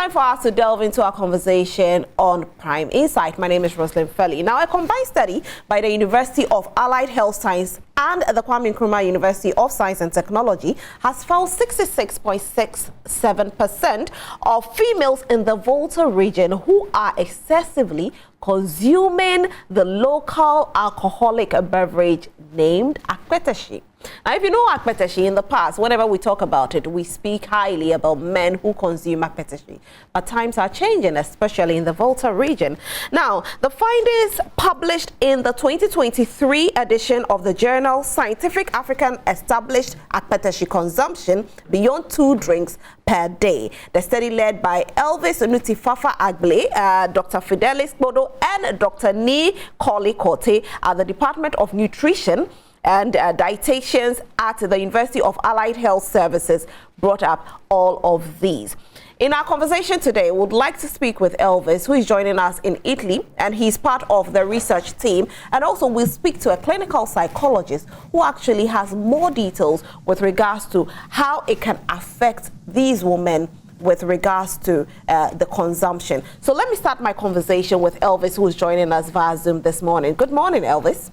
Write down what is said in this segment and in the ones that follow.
time for us to delve into our conversation on Prime Insight. My name is Roslyn Felly. Now, a combined study by the University of Allied Health Science and the Kwame Nkrumah University of Science and Technology has found 66.67% of females in the Volta region who are excessively consuming the local alcoholic beverage named Akpeteshie. Now, if you know Akpeteshie, in the past, whenever we talk about it, we speak highly about men who consume Akpeteshie. But times are changing, especially in the Volta region. Now, the findings published in the 2023 edition of the journal Scientific African established Akpeteshie consumption beyond 2 drinks per day. The study led by Elvis Nutifafa Agle, Dr. Fidelis Bodo, and Dr. Ni Koli Kote at the Department of Nutrition and dietitians at the University of Allied Health Services brought up all of these. In our conversation today, we would like to speak with Elvis, who is joining us in Italy, and he's part of the research team. And also we'll speak to a clinical psychologist who actually has more details with regards to how it can affect these women with regards to the consumption. So let me start my conversation with Elvis, who is joining us via Zoom this morning. Good morning, Elvis.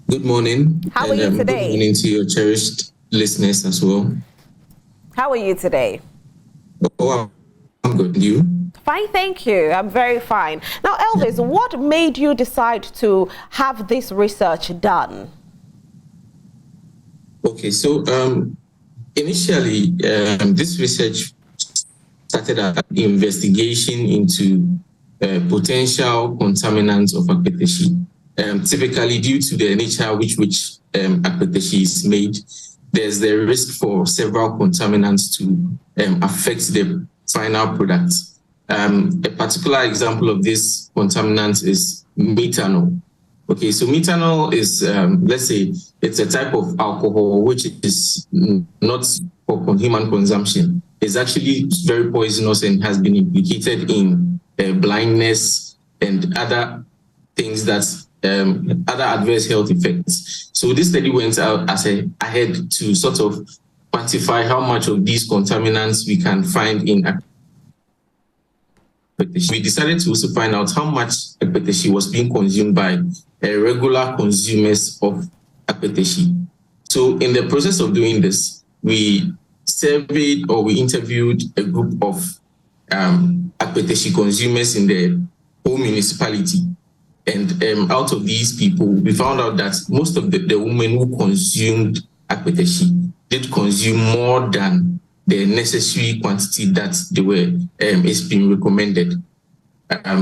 Good morning. How are you today? Good morning to your cherished listeners as well. How are you today? Oh, I'm good. You? Fine, thank you. I'm very fine. Now, Elvis, what made you decide to have this research done? Okay, so initially, this research started an investigation into potential contaminants of Akpeteshie. Typically, due to the nature which Akpeteshie is made, there's the risk for several contaminants to affect the final product. A particular example of this contaminant is methanol. Okay, so methanol is, let's say, it's a type of alcohol which is not for human consumption. It's actually very poisonous and has been implicated in blindness and other things that other adverse health effects. So this study went out ahead to sort of quantify how much of these contaminants we can find in Akpeteshie. We decided to also find out how much Akpeteshie was being consumed by regular consumers of Akpeteshie. So in the process of doing this, we surveyed or we interviewed a group of Akpeteshie consumers in the whole municipality. And out of these people, we found out that most of the women who consumed Akpeteshie did consume more than the necessary quantity that they were is being recommended.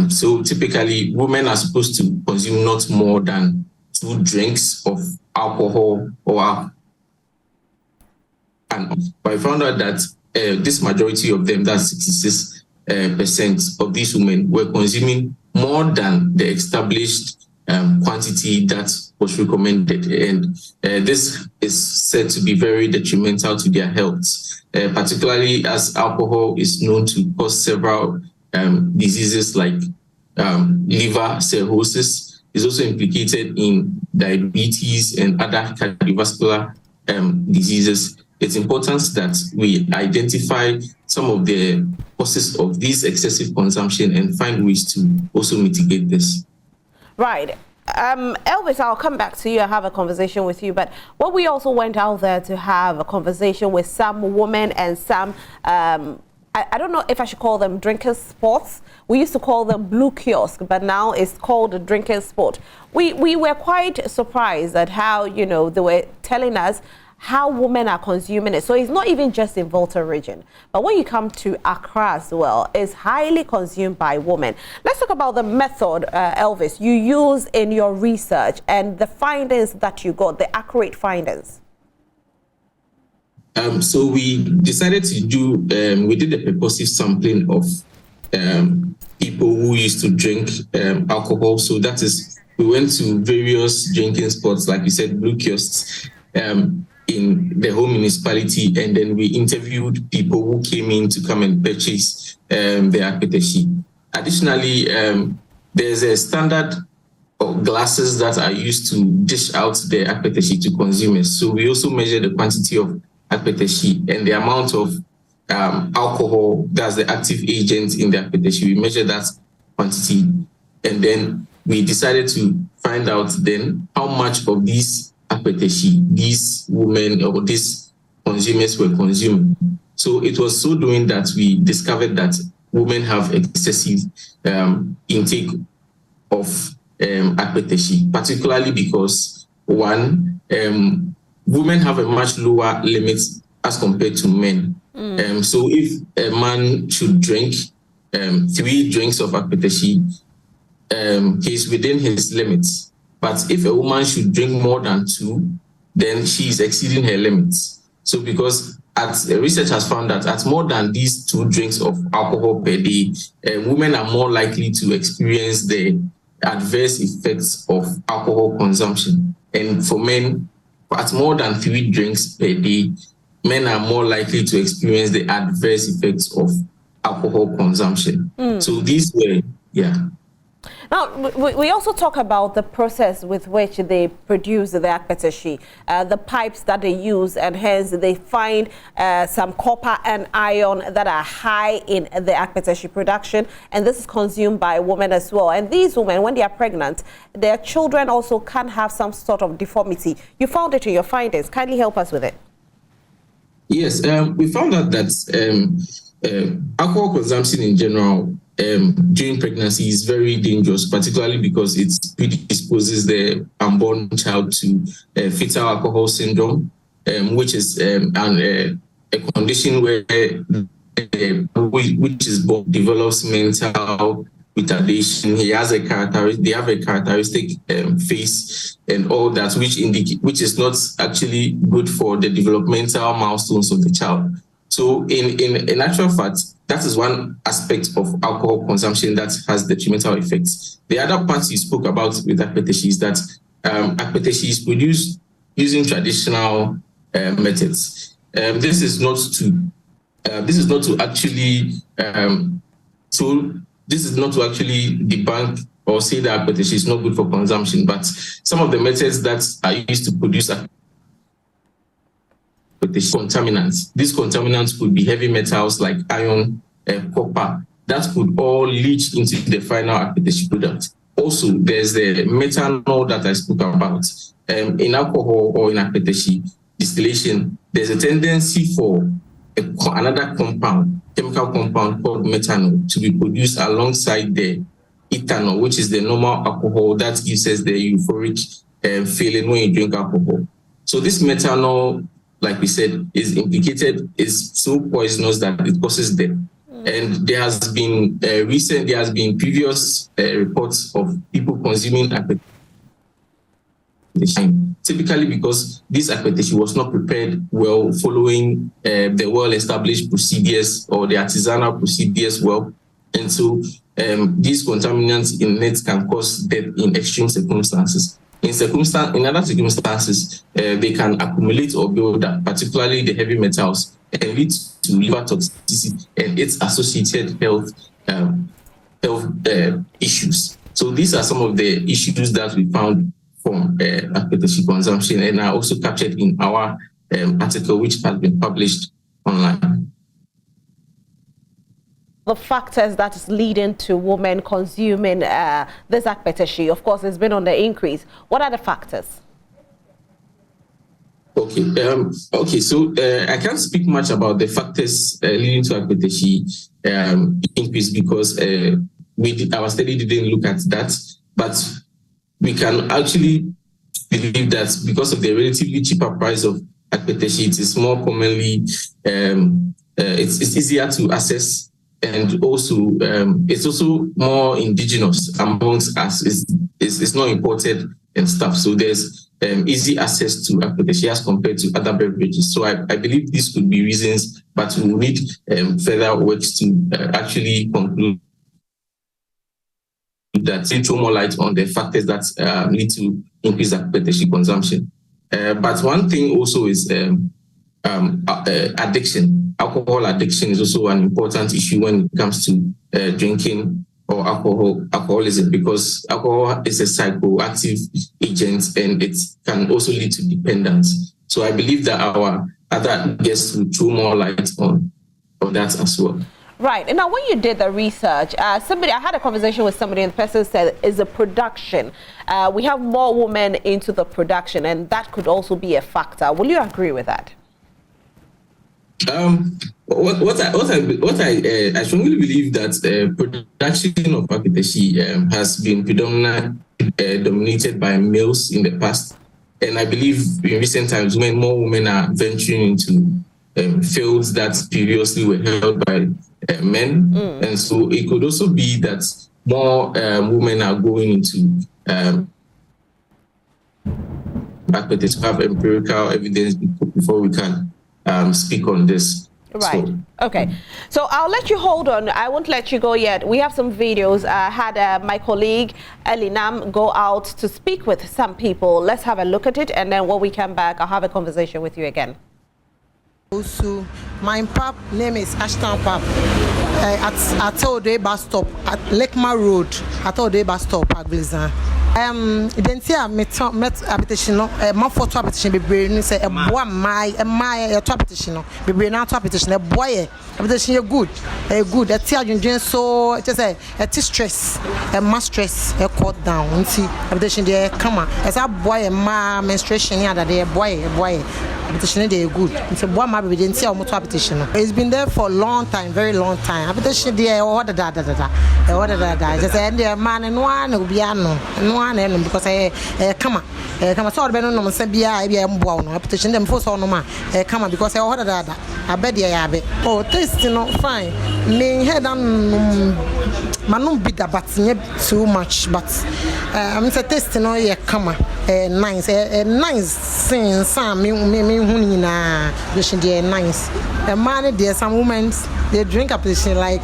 So typically, women are supposed to consume not more than 2 drinks of alcohol but I found out that this majority of them, that's 66% of these women, were consuming more than the established quantity that was recommended. And this is said to be very detrimental to their health, particularly as alcohol is known to cause several diseases like liver cirrhosis. Is also implicated in diabetes and other cardiovascular diseases. It's important that we identify some of the causes of this excessive consumption and find ways to also mitigate this. Right. Elvis, I'll come back to you and have a conversation with you. But what we also went out there to have a conversation with some women and some, I don't know if I should call them drinkers sports. We used to call them blue kiosk, but now it's called a drinkers sport. We were quite surprised at how, you know, they were telling us how women are consuming it. So it's not even just in Volta region, but when you come to Accra as well, it's highly consumed by women. Let's talk about the method, Elvis, you use in your research and the findings that you got, the accurate findings. So we decided to do, we did a purposive sampling of people who used to drink alcohol. So that is, we went to various drinking spots, like you said, blue kiosks, in the whole municipality, and then we interviewed people who came in to come and purchase the Akpeteshie. Additionally, there's a standard of glasses that are used to dish out the Akpeteshie to consumers. So we also measure the quantity of Akpeteshie and the amount of alcohol, that's the active agent in the Akpeteshie. We measure that quantity, and then we decided to find out then how much of these Akpeteshie these women or these consumers were consuming. So it was so doing that we discovered that women have excessive intake of Akpeteshie, particularly because one, women have a much lower limit as compared to men. So if a man should drink 3 drinks of Akpeteshie, he's within his limits. But if a woman should drink more than 2, then she is exceeding her limits. So because research has found that at more than these 2 drinks of alcohol per day, women are more likely to experience the adverse effects of alcohol consumption. And for men, at more than 3 drinks per day, men are more likely to experience the adverse effects of alcohol consumption. So these were, Now, we also talk about the process with which they produce the Akpeteshie, the pipes that they use, and hence they find some copper and iron that are high in the Akpeteshie production, and this is consumed by women as well. And these women, when they are pregnant, their children also can have some sort of deformity. You found it in your findings. Kindly help us with it. Yes, we found out that alcohol consumption in general during pregnancy is very dangerous, particularly because it predisposes the unborn child to fetal alcohol syndrome, which is a condition where which is born develops mental retardation. They have a characteristic face and all that, which is not actually good for the developmental milestones of the child. So in actual fact, that is one aspect of alcohol consumption that has detrimental effects. The other part you spoke about with Akpeteshie is that Akpeteshie is produced using traditional methods. This is not to actually debunk or say that Akpeteshie is not good for consumption, but some of the methods that are used to produce contaminants. These contaminants could be heavy metals like iron, copper. That could all leach into the final Akpeteshie product. Also, there's the methanol that I spoke about. In alcohol or in Akpeteshie distillation, there's a tendency for another chemical compound called methanol to be produced alongside the ethanol, which is the normal alcohol that gives us the euphoric feeling when you drink alcohol. So this methanol, like we said, is so poisonous that it causes death. And there has been previous reports of people consuming Akpeteshie, typically because this Akpeteshie was not prepared well following the well-established procedures or the artisanal procedures well. And so these contaminants in it can cause death in extreme circumstances. In other circumstances, they can accumulate or build up, particularly the heavy metals, and lead to liver toxicity and its associated health issues. So these are some of the issues that we found from Akpeteshie consumption, and are also captured in our article, which has been published online. The factors that is leading to women consuming this Akpeteshie, of course, has been on the increase. What are the factors? Okay. So I can't speak much about the factors leading to Akpeteshie increase because our study didn't look at that. But we can actually believe that because of the relatively cheaper price of Akpeteshie, it is more commonly it's easier to access. And also, it's also more indigenous amongst us. It's not imported and stuff. So there's easy access to Akpeteshie as compared to other beverages. So I believe these could be reasons, but we'll need further works to actually conclude that, throw more light on the factors that lead to increased Akpeteshie consumption. But one thing also is addiction. Alcohol addiction is also an important issue when it comes to drinking or alcoholism, because alcohol is a psychoactive agent and it can also lead to dependence. So I believe that our other guests will throw more light on of that as well. Right. And now when you did the research, I had a conversation with somebody and the person said is the production. We have more women into the production and that could also be a factor. Will you agree with that? What I strongly believe that production of Akpeteshie has been predominantly dominated by males in the past. And I believe in recent times, more women are venturing into fields that previously were held by men. And so it could also be that more women are going into Akpeteshie to have empirical evidence before we can speak on this. Right. So, okay. So I'll let you hold on. I won't let you go yet. We have some videos. I had my colleague Elinam go out to speak with some people. Let's have a look at it, and then when we come back, I'll have a conversation with you again. Also, my pap name is Ashton Pap. At Ode bus stop at Lekma Road. At Ode bus stop at Blizan. Identity met Akpeteshie no my photo Akpeteshie be brain say a boy my Akpeteshie no be brain out Akpeteshie a boy Akpeteshie good a tear you so just a stress a mass stress a cut down see Akpeteshie there come on as a boy ma menstruation here that a boy Akpeteshie they good it's a boy ma be didn't see almost Akpeteshie no it's been there for a long time, very long time. Akpeteshie there order that just end there man and one will be because I come so be no say bia e bia mboa no Akpeteshie dem force on ma come because I order that I bet ya be oh taste no fine me head and manum be that but too much but I'm say taste no ye come nice nice since some me hu na dey nice the man there some women they drink Akpeteshie like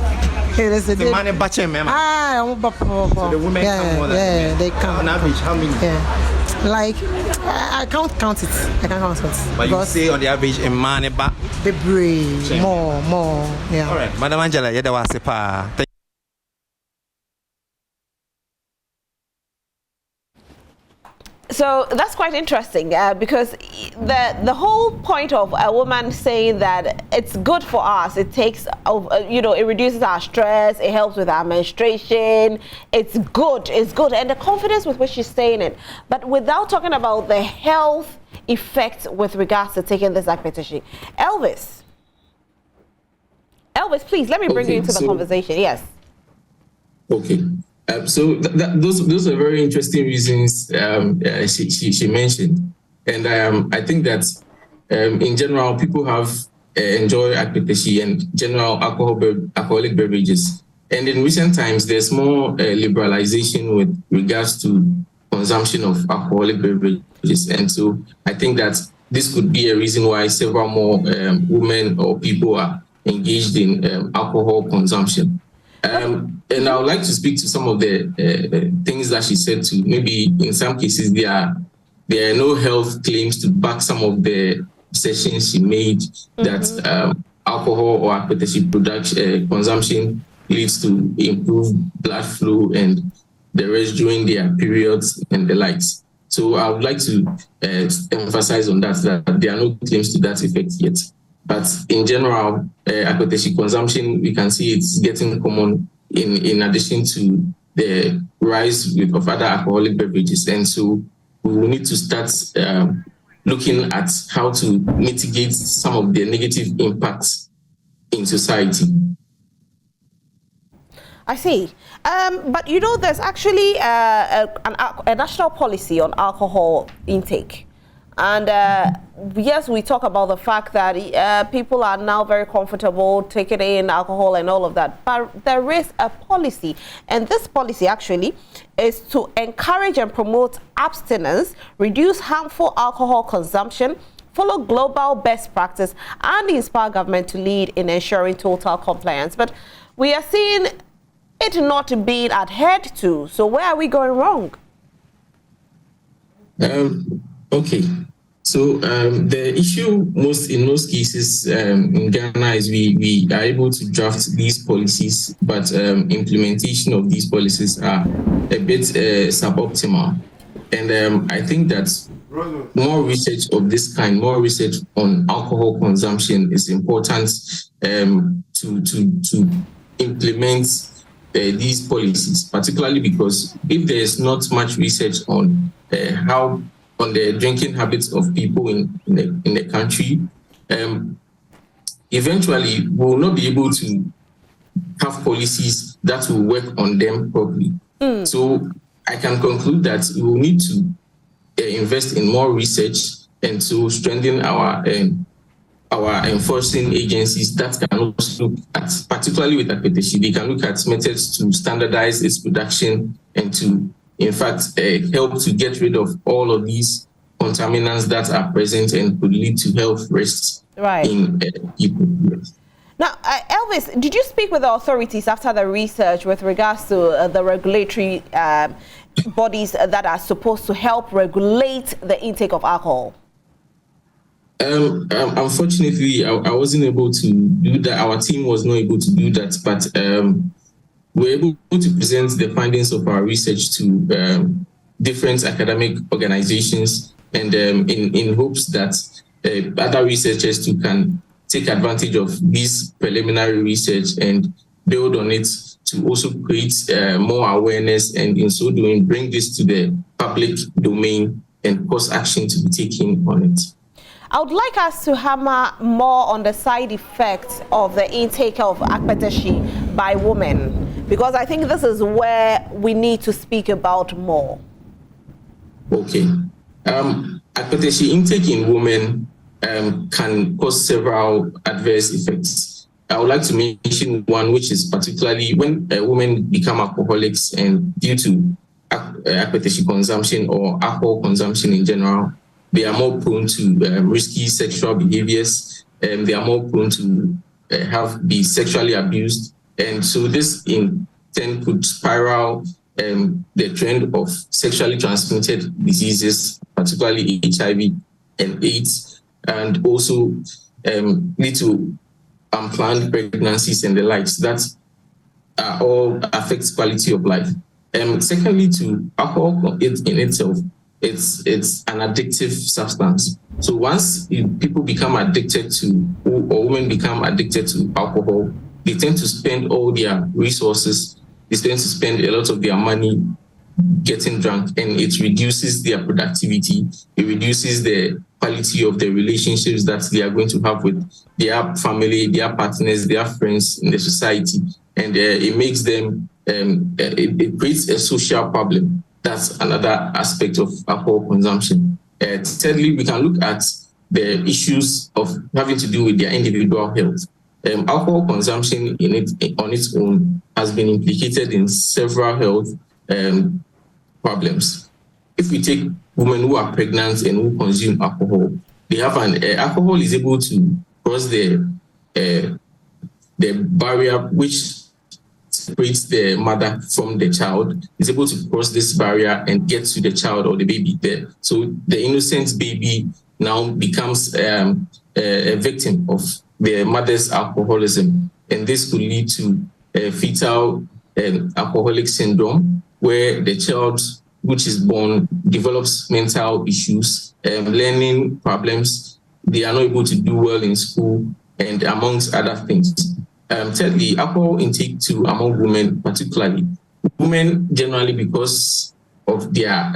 the man batch me so the women come more than they come on average how many like I can't count it but you say on the average a man ba more yeah all right Madam Angela you was pa. So that's quite interesting because the whole point of a woman saying that it's good for us, it takes, it reduces our stress, it helps with our menstruation, it's good, and the confidence with which she's saying it, but without talking about the health effects with regards to taking this Akpeteshie. Elvis, please, let me bring you into the conversation. Yes. Okay. So those are very interesting reasons she mentioned, and I think that in general people have enjoy Akpeteshie and general alcoholic beverages, and in recent times there's more liberalization with regards to consumption of alcoholic beverages, and so I think that this could be a reason why several more women or people are engaged in alcohol consumption. And I would like to speak to some of the things that she said too. Maybe in some cases there are no health claims to back some of the sessions she made that alcohol or Akpeteshie consumption leads to improved blood flow and the rest during their periods and the likes. So I would like to emphasize on that there are no claims to that effect yet. But in general, Akpeteshie consumption, we can see it's getting common in addition to the rise of other alcoholic beverages. And so we will need to start looking at how to mitigate some of the negative impacts in society. I see. But there's actually a national policy on alcohol intake. And yes, we talk about the fact that people are now very comfortable taking in alcohol and all of that. But there is a policy. And this policy actually is to encourage and promote abstinence, reduce harmful alcohol consumption, follow global best practice, and inspire government to lead in ensuring total compliance. But we are seeing it not being adhered to. So where are we going wrong? Okay. So the issue in most cases in Ghana is we are able to draft these policies, but implementation of these policies are a bit suboptimal. And I think that more research of this kind, more research on alcohol consumption is important to to implement these policies, particularly because if there is not much research on the drinking habits of people in the country, eventually we will not be able to have policies that will work on them properly. So I can conclude that we will need to invest in more research and to strengthen our enforcing agencies that can also look at, particularly with Akpeteshie, they can look at methods to standardize its production and to, in fact, help to get rid of all of these contaminants that are present and could lead to health risks in people. Yes. Now, Elvis, did you speak with the authorities after the research with regards to the regulatory bodies that are supposed to help regulate the intake of alcohol? Unfortunately, I wasn't able to do that. Our team was not able to do that, but we were able to present the findings of our research to different academic organizations, and in hopes that other researchers too can take advantage of this preliminary research and build on it to also create more awareness, and in so doing bring this to the public domain and cause action to be taken on it. I would like us to hammer more on the side effects of the intake of Akpeteshie by women, because I think this is where we need to speak about more. Okay. Akpeteshie intake in women can cause several adverse effects. I would like to mention one, which is particularly when women become alcoholics and due to Akpeteshie consumption or alcohol consumption in general, they are more prone to risky sexual behaviors, and they are more prone to be sexually abused. And so this in turn could spiral the trend of sexually transmitted diseases, particularly HIV and AIDS, and also lead to unplanned pregnancies and the likes. That all affects quality of life. Secondly, to alcohol in itself, it's an addictive substance. So once people become addicted to, or women become addicted to alcohol, they tend to spend all their resources, they tend to spend a lot of their money getting drunk, and it reduces their productivity, it reduces the quality of the relationships that they are going to have with their family, their partners, their friends in the society, and it makes them, it creates a social problem. That's another aspect of alcohol consumption. Thirdly, we can look at the issues of having to do with their individual health. Alcohol consumption on its own has been implicated in several health problems. If we take women who are pregnant and who consume alcohol, they have alcohol is able to cross the barrier which separates the mother from the child, is able to cross this barrier and get to the child or the baby there. So the innocent baby now becomes a victim of the mother's alcoholism. And this could lead to fetal alcoholic syndrome, where the child which is born develops mental issues, learning problems. They are not able to do well in school, and amongst other things. Thirdly, alcohol intake too among women, particularly women generally, because of their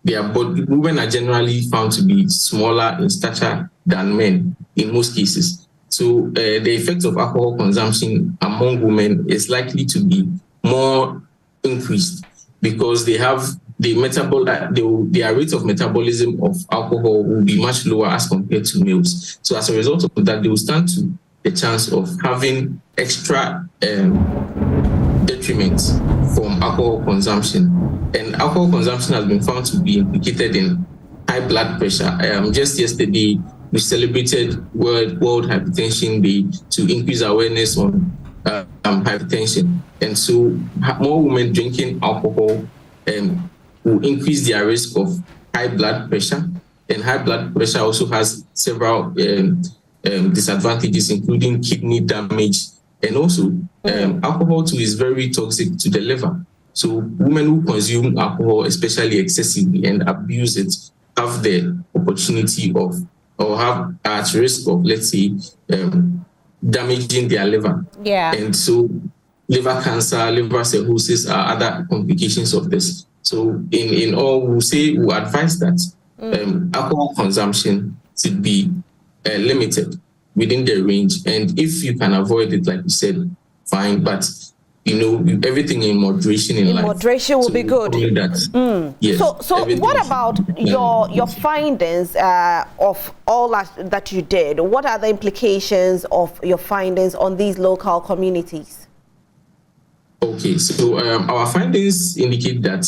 body. Women are generally found to be smaller in stature than men in most cases. So the effect of alcohol consumption among women is likely to be more increased because they have their rate of metabolism of alcohol will be much lower as compared to males. So as a result of that, they will stand to the chance of having extra detriment from alcohol consumption. And alcohol consumption has been found to be implicated in high blood pressure. Just yesterday, we celebrated World Hypertension Day to increase awareness on hypertension. And so more women drinking alcohol will increase their risk of high blood pressure. And high blood pressure also has several disadvantages, including kidney damage. And also, alcohol too is very toxic to the liver. So women who consume alcohol, especially excessively, and abuse it, have the opportunity of, or have at risk of, let's say, damaging their liver. Yeah. And so liver cancer, liver cirrhosis are other complications of this. So in all, we advise that alcohol consumption should be limited within the range. And if you can avoid it, like you said, fine. But everything in moderation in life. Moderation will be good. Yes, so what about your findings of all that you did? What are the implications of your findings on these local communities? Okay, so our findings indicate that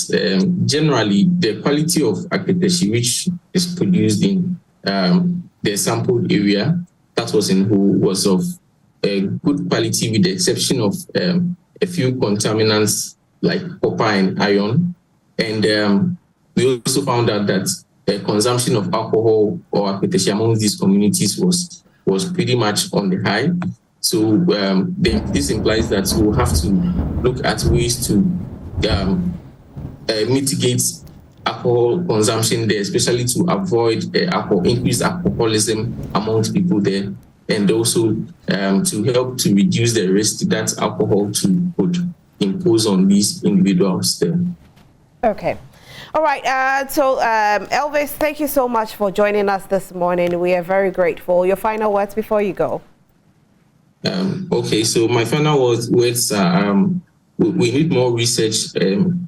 generally the quality of Akpeteshie, which is produced in the sampled area that was in Ho, was of good quality, with the exception of a few contaminants like copper and iron. And we also found out that the consumption of alcohol or Akpeteshie among these communities was pretty much on the high. So this implies that we'll have to look at ways to mitigate alcohol consumption there, especially to avoid increased alcoholism amongst people there, and also to help to reduce the risk that alcohol could impose on these individuals there. Okay. All right. So, Elvis, thank you so much for joining us this morning. We are very grateful. Your final words before you go. Okay. So my final words are we need more research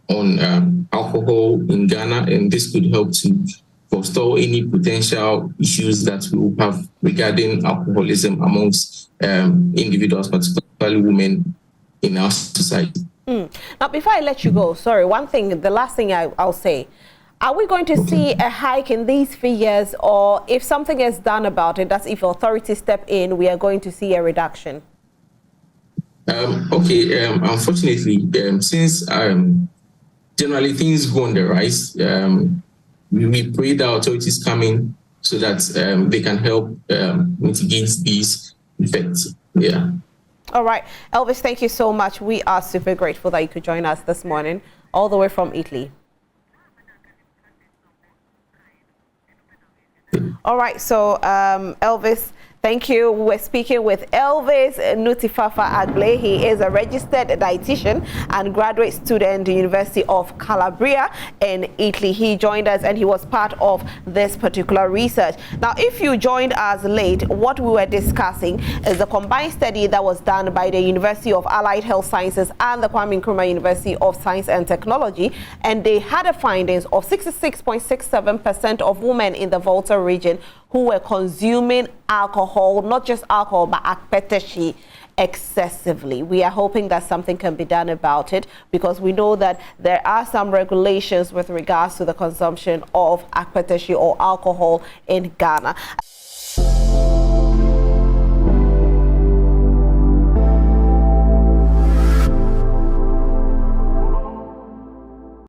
on alcohol in Ghana, and this could help to forestall any potential issues that we will have regarding alcoholism amongst individuals, particularly women in our society. Now, before I let you go, sorry, the last thing I'll say, are we going to see a hike in these figures, or if something is done about it, that's if authorities step in, we are going to see a reduction? Unfortunately, since generally things go on the rise, we pray the authorities come in so that they can help mitigate these effects. Yeah. All right. Elvis, thank you so much. We are super grateful that you could join us this morning, all the way from Italy. All right. So, Elvis, thank you. We're speaking with Elvis Nutifafa Agle. He is a registered dietitian and graduate student at the University of Calabria in Italy. He joined us and he was part of this particular research. Now, if you joined us late, what we were discussing is the combined study that was done by the University of Allied Health Sciences and the Kwame Nkrumah University of Science and Technology. And they had a findings of 66.67% of women in the Volta region who were consuming alcohol, not just alcohol, but Akpeteshie excessively. We are hoping that something can be done about it, because we know that there are some regulations with regards to the consumption of Akpeteshie or alcohol in Ghana.